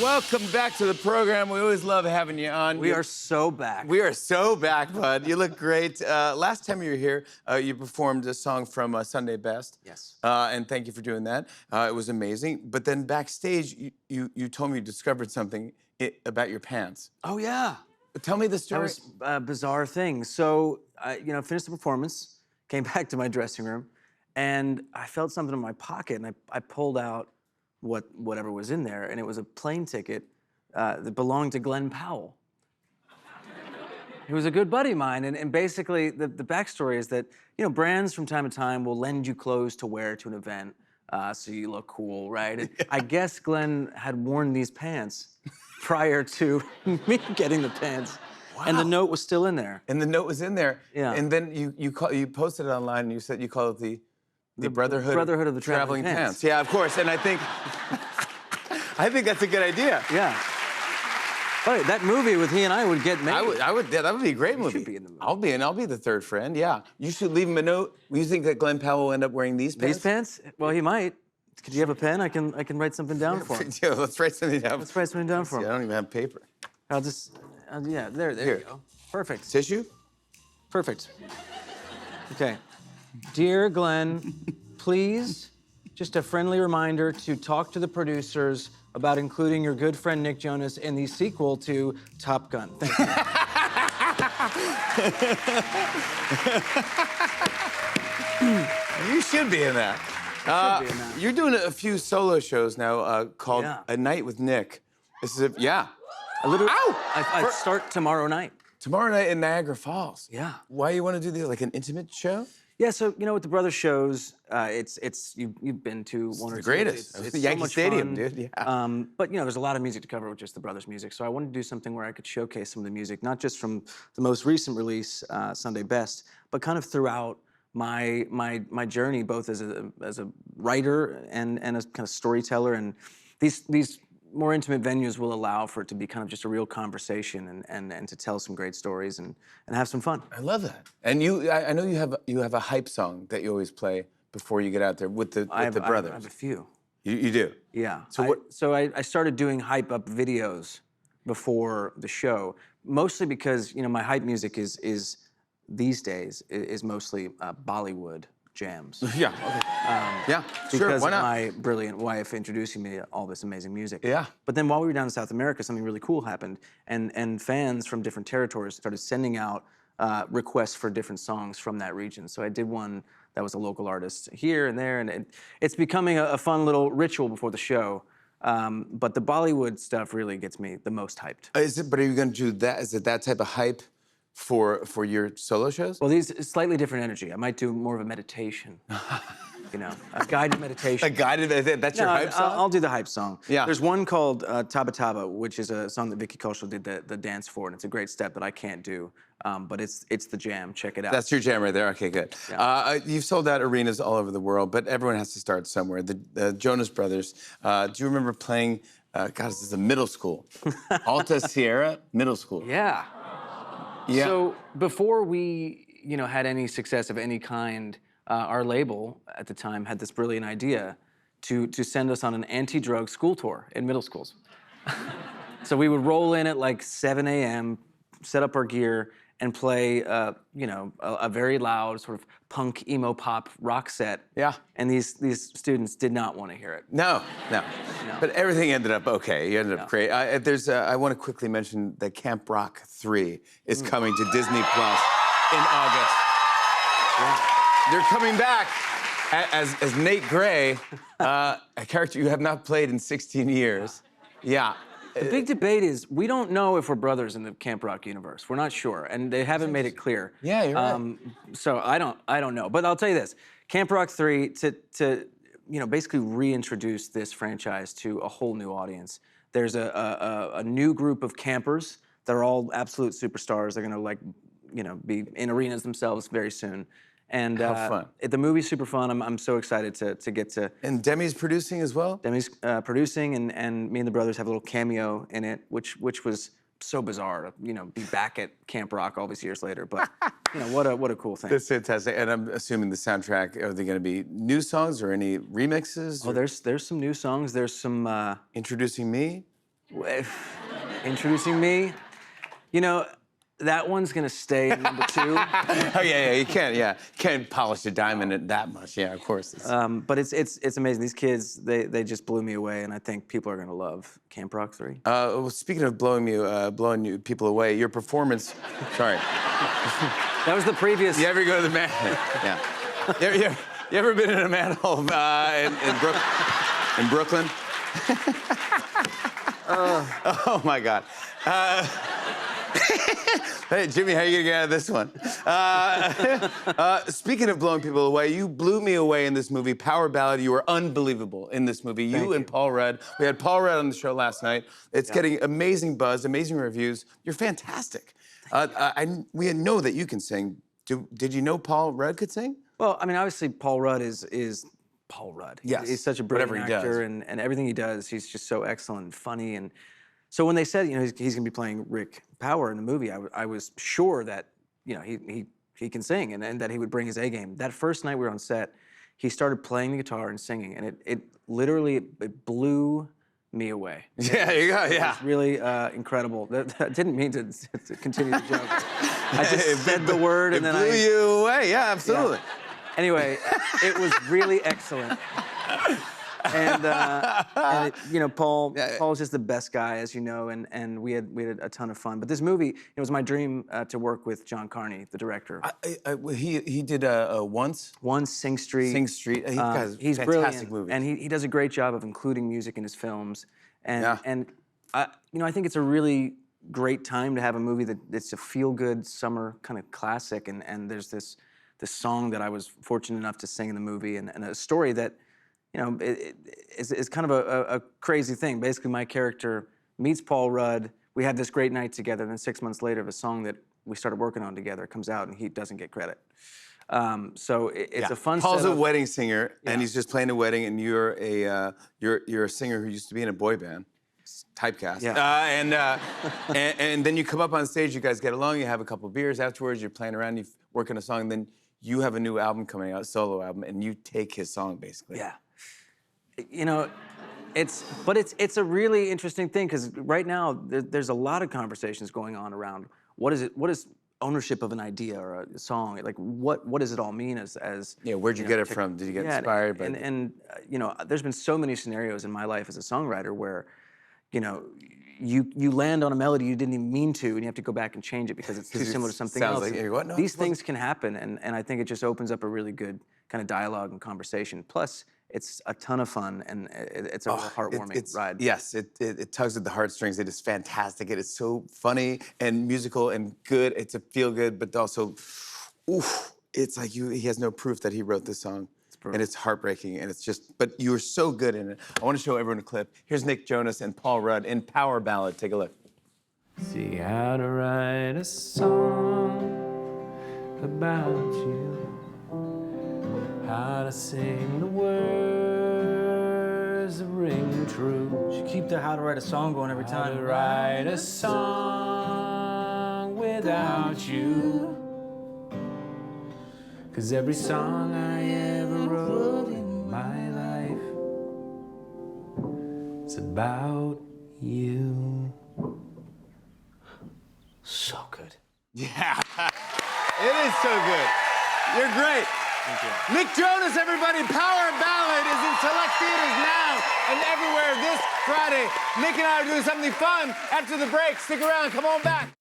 Welcome back to the program. We always love having you on. We are so back. We are so back, bud. You look great. Last time you were here, you performed a song from Sunday Best. Yes. And thank you for doing that. It was amazing. But then backstage, you told me you discovered something about your pants. Oh, yeah. Tell me the That story. was a bizarre thing. So, finished the performance, came back to my dressing room, and I felt something in my pocket, and I pulled out whatever was in there, and it was a plane ticket that belonged to Glenn Powell. He was a good buddy of mine, and basically the backstory is that, brands from time to time will lend you clothes to wear to an event so you look cool, right? And I guess Glenn had worn these pants prior to me getting the pants. Wow. And the note was still in there. And the note was in there. Yeah. And then you posted it online and you said you call it the Brotherhood of the Traveling Pants. Yeah, of course. And I think that's a good idea. Yeah. Oh, that movie with he and I would get made. Yeah, that would be a great movie. Should be in the movie. I'll be the third friend. Yeah, you should leave him a note. You think that Glenn Powell will end up wearing these pants? These pants? Well, he might. Could you have a pen? I can write something down for him. Yeah, let's write something down. Let's write something down for him. I don't even have paper. I'll just, yeah, there Here. you go. Perfect. Tissue? Perfect. Okay. Dear Glenn, please, just a friendly reminder to talk to the producers about including your good friend Nick Jonas in the sequel to Top Gun. Thank you. You should be in that. You're doing a few solo shows now called A Night with Nick. This is A little. Ow! I start tomorrow night. Tomorrow night in Niagara Falls. Yeah. Why you want to do this, like an intimate show? Yeah, so with the Brothers shows, you've been to one or two. The greatest. It's the so Yankee much Stadium, fun. dude. Yeah. But there's a lot of music to cover with just the Brothers music, so I wanted to do something where I could showcase some of the music, not just from the most recent release, Sunday Best, but kind of throughout my journey, both as a writer and as kind of storyteller, and these more intimate venues will allow for it to be kind of just a real conversation and to tell some great stories and have some fun. I love that. And I know you have a hype song that you always play before you get out there with the brothers. I have a few. You do? Yeah. So I started doing hype up videos before the show, mostly because my hype music is these days is mostly Bollywood jams. Yeah. Okay. Yeah. Sure. Because Why of not? my brilliant wife introducing me to all this amazing music. Yeah. But then while we were down in South America, something really cool happened, and fans from different territories started sending out requests for different songs from that region. So I did one that was a local artist here and there, and it's becoming a fun little ritual before the show. But the Bollywood stuff really gets me the most hyped. But are you going to do that? Is it that type of hype for your solo shows? Well, these is slightly different energy. I might do more of a meditation. A guided meditation. A guided meditation? That's your hype song? I'll do the hype song. Yeah. There's one called Taba Taba, which is a song that Vicky Kaushal did the dance for, and it's a great step that I can't do. But it's the jam. Check it out. That's your jam right there. Okay, good. Yeah. You've sold out arenas all over the world, but everyone has to start somewhere. The Jonas Brothers. Do you remember playing? God, this is a middle school. Alta Sierra Middle School. Yeah. Yeah. So before we, had any success of any kind, our label at the time had this brilliant idea to send us on an anti-drug school tour in middle schools. So we would roll in at like 7 a.m., set up our gear, and play, a very loud sort of punk, emo, pop rock set. Yeah. And these students did not want to hear it. No. But everything ended up okay. You ended up great. I want to quickly mention that Camp Rock 3 is coming to Disney Plus in August. Yeah. They're coming back as Nate Gray, a character you have not played in 16 years. Yeah. The big debate is we don't know if we're brothers in the Camp Rock universe. We're not sure, and they haven't made it clear. Yeah, you're right. So I don't know, but I'll tell you this: Camp Rock 3 to basically reintroduce this franchise to a whole new audience. There's a new group of campers that are all absolute superstars. They're gonna be in arenas themselves very soon. And How fun. The movie's super fun. I'm so excited to get to. And Demi's producing as well? Demi's producing, and me and the brothers have a little cameo in it, which was so bizarre to be back at Camp Rock all these years later. But what a cool thing. That's fantastic. And I'm assuming the soundtrack, are they going to be new songs or any remixes? Oh, there's some new songs. There's some Introducing Me? Introducing me, you know, that one's gonna stay in number 2. Oh yeah, you can't polish a diamond that much. Yeah, of course. But it's amazing. These kids, they just blew me away, and I think people are gonna love Camp Rock 3. Well, speaking of blowing you people away, your performance. Sorry. That was the previous. You ever go to the man? Yeah. You ever been in a manhole in Brooklyn? Oh my God. Hey, Jimmy, how you gonna get out of this one? Speaking of blowing people away, you blew me away in this movie, Power Ballad. You were unbelievable in this movie. You and Paul Rudd. We had Paul Rudd on the show last night. It's getting amazing buzz, amazing reviews. You're fantastic. We know that you can sing. Did you know Paul Rudd could sing? Well, I mean, obviously, Paul Rudd is Paul Rudd. Yes. He's such a brilliant Whatever he actor, does. and everything he does, he's just so excellent and funny. And so when they said, you know, he's going to be playing Rick Power in the movie, I was sure that, you know, he can sing and that he would bring his A game. That first night we were on set, he started playing the guitar and singing, and it literally blew me away. Yeah, there you go. It Yeah. was really incredible. I didn't mean to continue the joke. I just said the word and then blew you away. Yeah, absolutely. Anyway, it was really excellent. And you know, Paul's just the best guy, as you know, and we had a ton of fun. But this movie, it was my dream to work with John Carney, the director. He did Once. Sing Street. Sing Street. He's got a He's fantastic brilliant, movie. and he does a great job of including music in his films. And Yeah. you know, I think it's a really great time to have a movie that's a feel-good summer kind of classic, and there's this song that I was fortunate enough to sing in the movie, and a story that, you know, it's kind of a crazy thing. Basically, my character meets Paul Rudd. We have this great night together. Then 6 months later, the song that we started working on together comes out, and he doesn't get credit. So it's a fun. Paul's setup. a wedding singer, and he's just playing a wedding, and you're a singer who used to be in a boy band. Typecast. Yeah. And then you come up on stage, you guys get along, you have a couple beers afterwards, you're playing around, you work on a song, then you have a new album coming out, solo album, and you take his song basically. Yeah. You know, it's a really interesting thing because right now there's a lot of conversations going on around what is ownership of an idea or a song, like what does it all mean as Yeah, where'd you get it from? Did you get inspired by and you know, there's been so many scenarios in my life as a songwriter where, you know, you land on a melody you didn't even mean to, and you have to go back and change it because it's too similar to something sounds else. like you're going, "No, These it wasn't." things can happen, and I think it just opens up a really good kind of dialogue and conversation. Plus, it's a ton of fun, and it's a real heartwarming ride. Yes, it tugs at the heartstrings. It is fantastic. It is so funny and musical and good. It's a feel good, but also, oof, it's like he has no proof that he wrote this song. And it's heartbreaking, and it's just, but you were so good in it. I want to show everyone a clip. Here's Nick Jonas and Paul Rudd in Power Ballad. Take a look. See how to write a song about you, how to sing the words that ring true. You keep the how to write a song going every How time. to write a song without you. 'Cause every song I ever wrote in my life is about you. So good. Yeah, it is so good. You're great. Thank you. Nick Jonas, everybody. Power Ballad is in select theaters now and everywhere this Friday. Nick and I are doing something fun after the break. Stick around. Come on back.